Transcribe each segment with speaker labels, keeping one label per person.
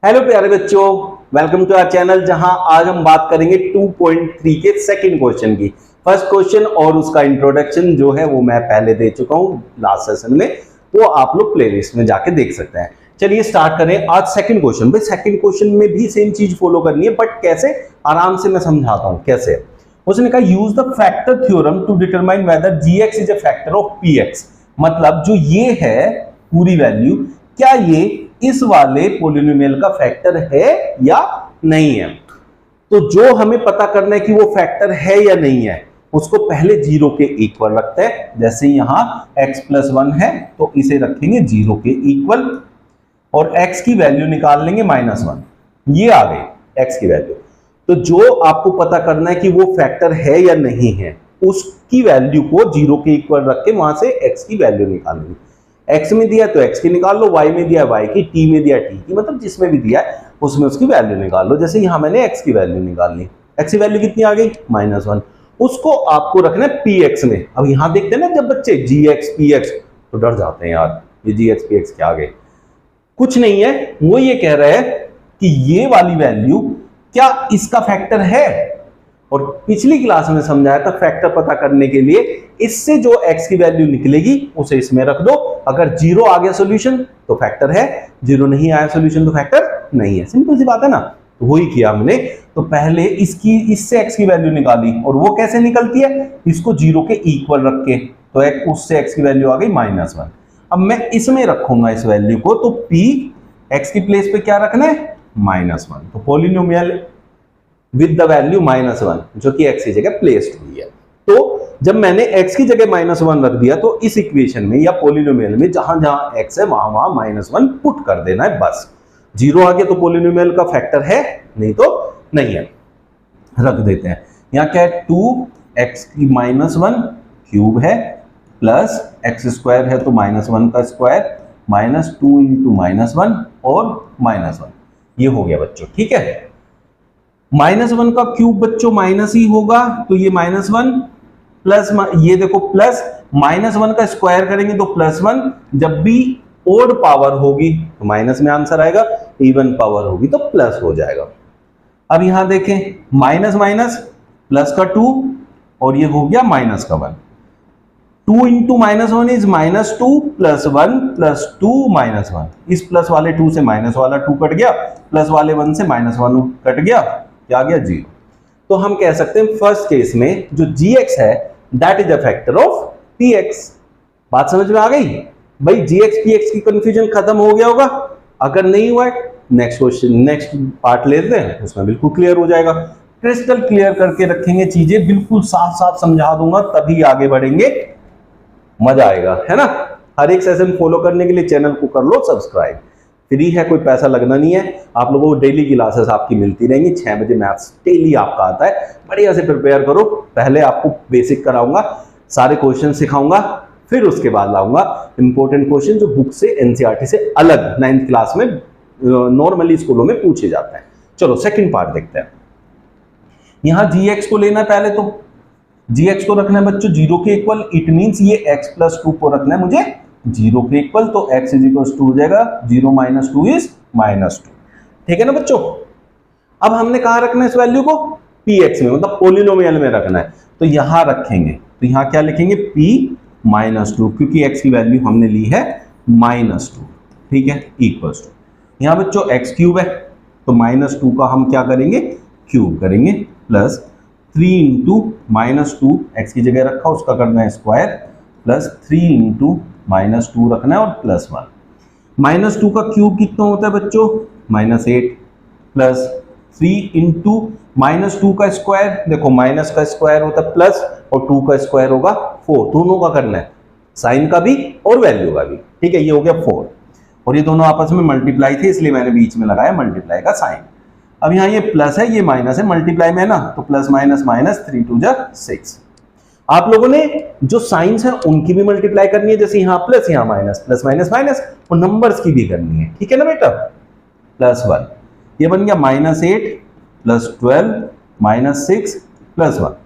Speaker 1: Hello प्यारे बच्चों, welcome to our channel. जहां आज हम बात करेंगे 2.3 के सेकंड क्वेश्चन की। फर्स्ट क्वेश्चन और उसका इंट्रोडक्शन जो है वो मैं पहले दे चुका हूं लास्ट सेशन में, वो आप लोग प्लेलिस्ट में जाके देख सकते हैं। चलिए स्टार्ट करें आज सेकंड क्वेश्चन। भाई सेकंड क्वेश्चन में भी सेम चीज फॉलो करनी है, बट कैसे, आराम से मैं समझाता हूं कैसे। उसने कहा use the factor theorem to determine whether g x is a factor of p x. मतलब जो ये है पूरी वैल्यू, क्या ये इस वाले पोलिनोमियल का फैक्टर है या नहीं है। तो जो हमें पता करना है कि वो फैक्टर है या नहीं है, उसको पहले जीरो के इक्वल रखते हैं। जैसे यहां x+1 है तो इसे रखेंगे जीरो के इक्वल और x की वैल्यू निकाल लेंगे -1। ये आ गई x की वैल्यू। तो जो आपको पता करना है कि वो फैक्टर है या नहीं है, उसकी वैल्यू को जीरो के इक्वल रख के वहां से x की वैल्यू निकालनी। x में दिया तो x की निकाल लो, y में दिया y की, t में दिया t की, मतलब जिसमें भी दिया है उसमें उसकी वैल्यू निकाल लो। जैसे यहां मैंने x की वैल्यू निकाल ली, x की वैल्यू कितनी आ गई -1, उसको आपको रखना है px में। अब यहां देखते हैं ना जब बच्चे gx px तो डर जाते हैं यार, ये gx px क्या आ गए। कुछ नहीं है, वो ये कह रहा है कि ये वाली वैल्यू क्या इसका फैक्टर है। और पिछली क्लास में समझाया था फैक्टर पता करने के लिए इससे जो x की वैल्यू निकलेगी उसे इसमें रख दो। अगर जीरो आ गया सॉल्यूशन तो फैक्टर है, जीरो नहीं आया सॉल्यूशन तो फैक्टर नहीं है। सिंपल सी बात है ना। तो वही किया हमने। तो पहले इससे x की वैल्यू निकाली, और वो कैसे निकलती है, इसको जीरो के इक्वल रख के। तो उससे x की वैल्यू आ गई -1। अब मैं इसमें रखूंगा इस वैल्यू को, तो p x की प्लेस पे क्या रखना है -1। तो पोलिनोमियल विद द वैल्यू -1 जो कि x की जगह प्लेस्ड हुई है। तो जब मैंने x की जगह -1 रख दिया तो इस इक्वेशन में या पोलिनोमियल में जहां जहां x है वहां वहां -1 पुट कर देना है बस। जीरो आ गया तो पोलिनोमियल का फैक्टर है, नहीं तो नहीं है, रख देते हैं। यहां क्या है, 2x की -1 क्यूब है प्लस x² है तो -1 का स्क्वायर -2 इंटू -1 और -1। ये हो गया बच्चों, ठीक है। -1 का क्यूब बच्चों माइनस ही होगा, तो ये -1 प्लस, ये देखो प्लस, -1 का स्क्वायर करेंगे तो +1। जब भी ओड पावर होगी तो माइनस में आंसर आएगा, इवन पावर होगी तो प्लस हो जाएगा। अब यहां देखें माइनस माइनस प्लस का 2 और ये हो गया माइनस का 1। 2 इंटू -1 इज -2 प्लस 1 प्लस 2 -1। इस प्लस वाले 2 से माइनस वाला 2 कट गया, प्लस वाले 1 से -1 कट गया, क्या आ गया 0। तो हम कह सकते हैं फर्स्ट केस में जो gx है that is a factor of px। बात समझ में आ गई भाई। gx px की कंफ्यूजन खत्म हो गया होगा। अगर नहीं हुआ है नेक्स्ट क्वेश्चन, नेक्स्ट पार्ट लेते हैं, उसमें बिल्कुल क्लियर हो जाएगा। क्रिस्टल क्लियर करके रखेंगे, चीजें बिल्कुल साफ साफ समझा दूंगा, तभी आगे बढ़ेंगे, मजा आएगा, है ना। हर एक सेशन फॉलो करने के लिए चैनल को कर लो सब्सक्राइब, फ्री है, कोई पैसा लगना नहीं है। आप लोगों को डेली क्लासेस आपकी मिलती रहेंगी, 6 बजे मैथ्स डेली आपका आता है। बढ़िया से प्रिपेयर करो। पहले आपको बेसिक कराऊंगा, सारे क्वेश्चन सिखाऊंगा, फिर उसके बाद लाऊंगा इंपॉर्टेंट क्वेश्चन जो बुक से एनसीईआरटी से अलग 9th क्लास में नॉर्मली स्कूलों में पूछे जाते हैं। चलो सेकंड पार्ट देखते हैं। यहां gx को लेना है पहले, तो gx को रखना है बच्चों जीरो के इक्वल। इट मींस ये x+2 को रखना है मुझे जीरो के इक्वल, तो x इज इक्वल टू हो जाएगा 0 - 2 इज -2। ठीक है ना बच्चों। अब हमने कहां रखना है इस वैल्यू को, px में, मतलब पोलिनोमियल में रखना है। तो यहां रखेंगे, तो यहां क्या लिखेंगे p-2, क्योंकि x की वैल्यू हमने ली है -2, ठीक है, इक्वल्स टू, यहां बच्चों x क्यूब है तो -2 का हम क्या करेंगे क्यूब करेंगे, प्लस 3 इंटू -2 x की जगह रखा उसका करना है स्क्वायर, प्लस 3 इंटू -2 रखना है और +1। -2 का क्यूब कितना होता है बच्चों -8, प्लस 3 इंटू -2 का स्क्वायर, देखो माइनस का स्क्वायर होता है प्लस और 2 का स्क्वायर होगा 4, दोनों का करना है, साइन का भी और वैल्यू का भी, ठीक है। ये हो गया 4 और ये दोनों आपस में मल्टीप्लाई थे इसलिए मैंने बीच में लगाया मल्टीप्लाई का साइन। अब यहाँ ये प्लस है ये माइनस है, मल्टीप्लाई में है ना, तो प्लस माइनस माइनस 3 2 जा 6। आप लोगों ने जो साइंस है उनकी भी मल्टीप्लाई करनी है, जैसे यहाँ प्लस यहाँ माइनस, प्लस माइनस माइनस, और नंबर्स की भी करनी है, ठीक है ना बेटा। +1 ये बन गया -8 प्लस 12 -6 +1।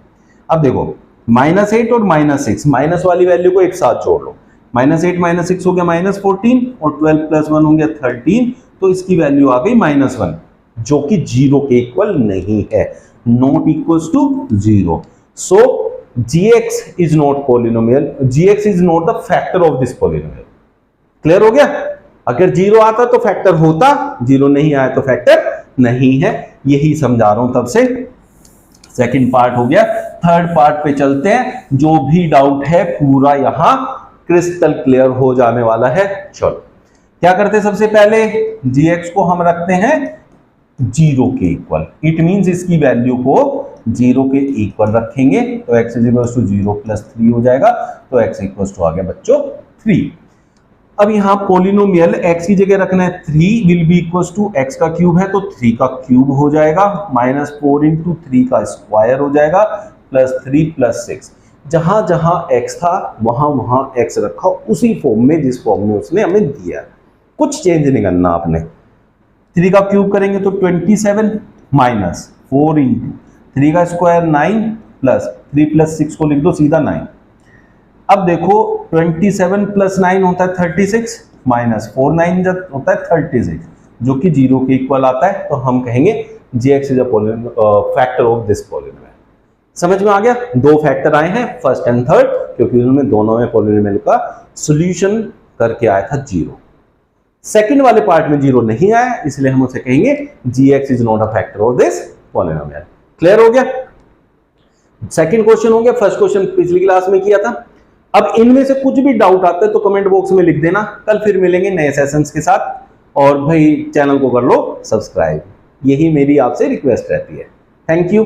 Speaker 1: अब देखो -8 और -6, माइनस वाली वैल्यू को एक साथ जोड़ लो, -8 - 6 हो गया -14 और 12 + 1 हो गया 13 तो इसकी वैल्यू आ गई -1, जो कि 0 के इक्वल नहीं है, not equals to 0। So gx is not polynomial, gx is not the factor of this polynomial. Clear हो गया? अगर 0 आता तो फैक्टर होता, 0 नहीं आया तो फैक्टर नहीं है, यही समझा रहा हूं तब से। सेकंड पार्ट हो गया, थर्ड पार्ट पे चलते हैं। जो भी डाउट है पूरा यहां क्रिस्टल क्लियर हो जाने वाला है। चलो क्या करते हैं, सबसे पहले gx को हम रखते हैं 0 के इक्वल, इट मींस इसकी वैल्यू को 0 के इक्वल रखेंगे तो x is equal to 0 plus 3 हो जाएगा, तो x इक्वल टू आ गया बच्चों 3। अब यहां पोलिनोमियल x की जगह रखना है 3 will be equal to x का क्यूब है तो 3 का क्यूब हो जाएगा, -4 इंटू 3 का स्क्वायर हो जाएगा, प्लस 3 प्लस 6। जहां जहां x था वहां वहां x रखा उसी फॉर्म में जिस फॉर्म में उसने हमें दिया, कुछ चेंज नहीं करना आपने। 3 का क्यूब करेंगे तो 27 माइनस 4 इंटू 3 का स्क्वायर 9 प्लस 3 प्लस 6 को लिख दो सीधा 9। अब देखो 27 प्लस 9 होता है 36 माइनस 4 9 होता है 36, जो कि 0 के इक्वल आता है, तो हम कहेंगे gx is a factor of this polynomial. समझ में आ गया? दो फैक्टर आए हैं, फर्स्ट एंड थर्ड, क्योंकि उन्होंने दोनों में पॉलिनोमियल का सॉल्यूशन करके आया था 0। सेकंड वाले पार्ट में 0 नहीं आया, इसलिए हम उसे कहेंगे gx is not a factor of this polynomial. Clear हो गया? सेकंड क्वेश्चन हो गया, फर्स्ट क्वेश्चन पिछली क्लास में किया था। अब इनमें से कुछ भी डाउट आता है तो कमेंट बॉक्स में लिख देना, कल फिर मिलेंगे नए सेशंस के साथ। और भाई चैनल को कर लो सब्सक्राइब, यही मेरी आपसे रिक्वेस्ट रहती है। Thank you.